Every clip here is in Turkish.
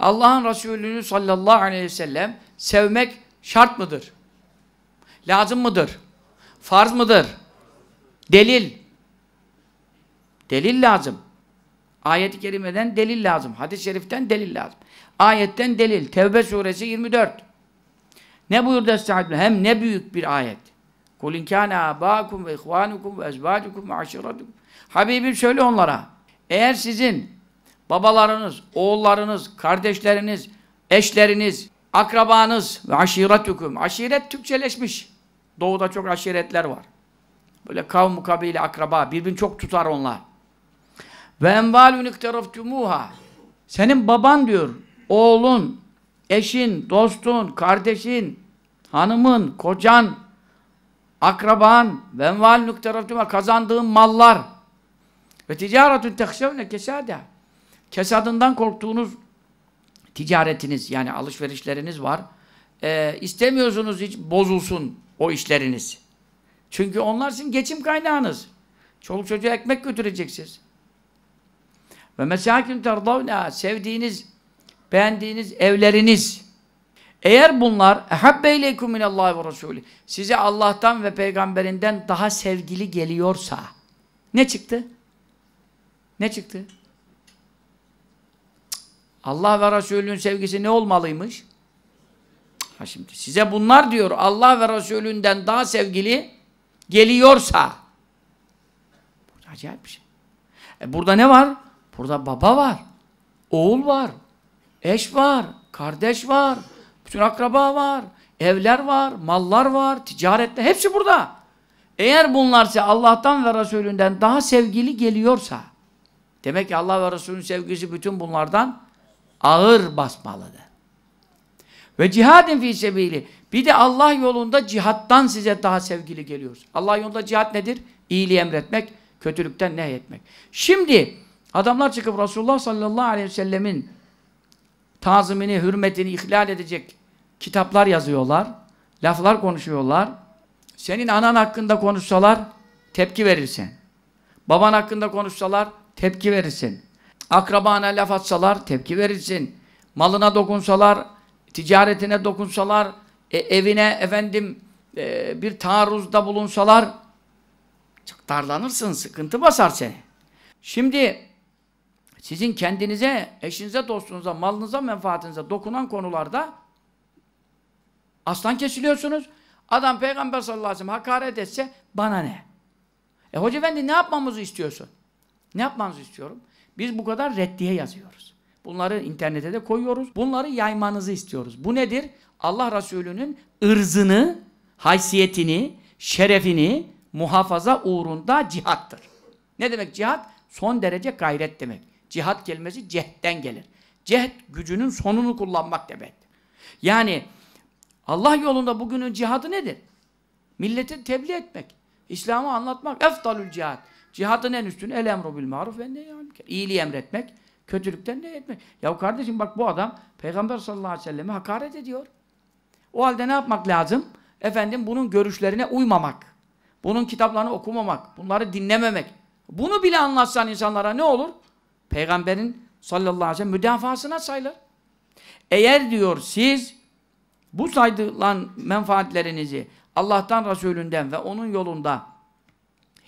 Allah'ın Resulü'nü sallallahu aleyhi ve sellem sevmek şart mıdır? Lazım mıdır? Farz mıdır? Delil. Delil lazım. Ayet-i kerimeden delil lazım. Hadis-i şeriften delil lazım. Ayetten delil. Tevbe suresi 24. Ne buyurdu Estağfirullah? Hem ne büyük bir ayet. Kul in kâne âbâkum ve ihvânukum ve ezvâcukum ve aşiratukum. Habibim söyle onlara. Eğer sizin babalarınız, oğullarınız, kardeşleriniz, eşleriniz, akrabanız ve aşiretukum. Aşiret Türkçeleşmiş. Doğuda çok aşiretler var. Böyle kavm, kabile, akraba. Birbirini çok tutar onlar. Ve envâlûn ikteraftumuhâ. Senin baban diyor, oğlun, eşin, dostun, kardeşin, hanımın, kocan, akraban ve envâlûn ikteraftumuhâ. Kazandığın mallar. Ve ticaretun tehşevne kesâdâ. Kesadından korktuğunuz ticaretiniz, yani alışverişleriniz var. İstemiyorsunuz hiç bozulsun o işleriniz. Çünkü onlar sizin geçim kaynağınız. Çoluk çocuğa ekmek götüreceksiniz. Ve mesâkin terdavnâ, sevdiğiniz, beğendiğiniz evleriniz. Eğer bunlar ehabbe ileykum minallâhi ve rasûlih, size Allah'tan ve peygamberinden daha sevgili geliyorsa, ne çıktı? Ne çıktı? Allah ve Resulü'nün sevgisi ne olmalıymış? Ha şimdi size bunlar diyor, Allah ve Resulü'nden daha sevgili geliyorsa. Acayip bir şey. Burada ne var? Burada baba var, oğul var, eş var, kardeş var, bütün akraba var, evler var, mallar var, ticaretler, hepsi burada. Eğer bunlar size Allah'tan ve Resulü'nden daha sevgili geliyorsa, demek ki Allah ve Resulü'nün sevgisi bütün bunlardan ağır basmalıdır. Ve cihadin fî sebîli. Bir de Allah yolunda cihattan size daha sevgili geliyor. Allah yolunda cihat nedir? İyiliği emretmek, kötülükten nehyetmek. Şimdi adamlar çıkıp Resulullah sallallahu aleyhi ve sellemin tazimini, hürmetini ihlal edecek kitaplar yazıyorlar, laflar konuşuyorlar. Senin anan hakkında konuşsalar tepki verirsin. Baban hakkında konuşsalar tepki verirsin. Akrabana laf atsalar tepki verirsin. Malına dokunsalar, ticaretine dokunsalar, evine efendim bir taarruzda bulunsalar çok darlanırsın, sıkıntı basar seni. Şimdi sizin kendinize, eşinize, dostunuza, malınıza, menfaatinize dokunan konularda aslan kesiliyorsunuz. Adam Peygamber sallallahu aleyhi ve sellem hakaret etse bana ne? Hoca efendi ne yapmamızı istiyorsun? Ne yapmanızı istiyorum? Biz bu kadar reddiye yazıyoruz. Bunları internete de koyuyoruz. Bunları yaymanızı istiyoruz. Bu nedir? Allah Resulü'nün ırzını, haysiyetini, şerefini muhafaza uğrunda cihattır. Ne demek cihat? Son derece gayret demek. Cihat kelimesi cehdden gelir. Cehd, gücünün sonunu kullanmak demektir. Yani Allah yolunda bugünün cihadı nedir? Milleti tebliğ etmek, İslam'ı anlatmak. Efdalül cihad. Cihadın en üstünü el emru bil maruf ve nehy anil münker. İyiliği emretmek, kötülükten nehyetmek. Ya kardeşim bak bu adam Peygamber sallallahu aleyhi ve selleme hakaret ediyor. O halde ne yapmak lazım? Efendim bunun görüşlerine uymamak. Bunun kitaplarını okumamak. Bunları dinlememek. Bunu bile anlatsan insanlara ne olur? Peygamberin sallallahu aleyhi ve sellem müdafasına sayılır. Eğer diyor siz bu sayılan menfaatlerinizi Allah'tan, Resulünden ve onun yolunda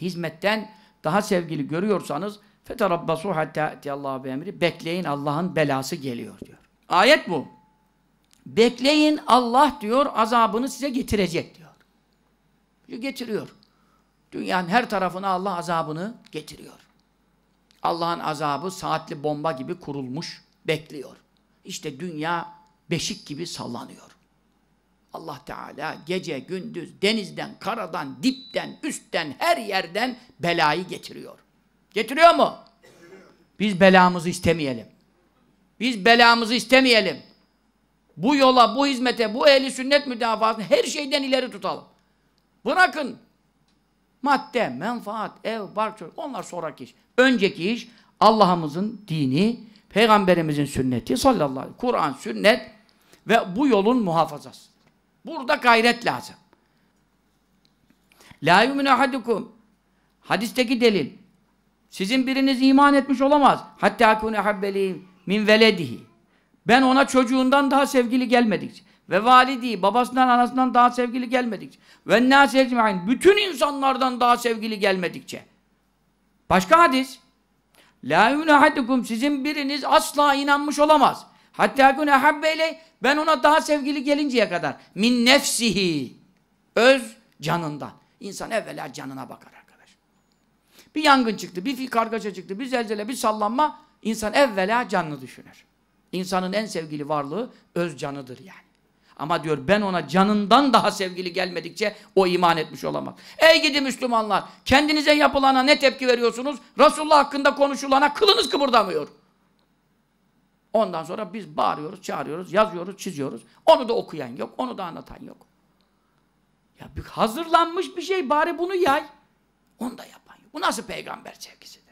hizmetten daha sevgili görüyorsanız فَتَرَبَّصُوا حَتَّى اَتِيَ اللّٰهُ بِاَمْرِ Bekleyin Allah'ın belası geliyor diyor. Ayet bu. Bekleyin Allah diyor azabını size getirecek diyor. Getiriyor. Dünyanın her tarafına Allah azabını getiriyor. Allah'ın azabı saatli bomba gibi kurulmuş, bekliyor. İşte dünya beşik gibi sallanıyor. Allah Teala gece, gündüz, denizden, karadan, dipten, üstten, her yerden belayı getiriyor. Getiriyor mu? Getiriyor. Biz belamızı istemeyelim. Biz belamızı istemeyelim. Bu yola, bu hizmete, bu ehli sünnet müdafasını her şeyden ileri tutalım. Bırakın madde, menfaat, ev, bark, çocuk, onlar sonraki iş. Önceki iş Allah'ımızın dini, Peygamberimizin sünneti sallallahu aleyhi ve sellem, Kur'an, sünnet ve bu yolun muhafazası. Burada gayret lazım. La yu'minu ahadukum. Hadisteki delil. Sizin biriniz iman etmiş olamaz. Hatta kune habbeli min veledihi. Ben ona çocuğundan daha sevgili gelmedikçe ve validi babasından anasından daha sevgili gelmedikçe ve nâs ecmaîn bütün insanlardan daha sevgili gelmedikçe. Başka hadis. La yu'minu ahadukum sizin biriniz asla inanmış olamaz. Hatta kun ahabbe iley ben ona daha sevgili gelinceye kadar min nefsihi öz canından. İnsan evvela canına bakar arkadaş. Bir yangın çıktı, bir kargaşa çıktı, bir zelzele, bir sallanma insan evvela canını düşünür. İnsanın en sevgili varlığı öz canıdır yani. Ama diyor ben ona canından daha sevgili gelmedikçe o iman etmiş olamaz. Ey gidi Müslümanlar! Kendinize yapılana ne tepki veriyorsunuz? Resulullah hakkında konuşulana kılınız kıpırdamıyor. Ondan sonra biz bağırıyoruz, çağırıyoruz, yazıyoruz, çiziyoruz. Onu da okuyan yok, onu da anlatan yok. Ya bir hazırlanmış bir şey bari bunu yay. Onu da yapan yok. Bu nasıl peygamber sevgisidir?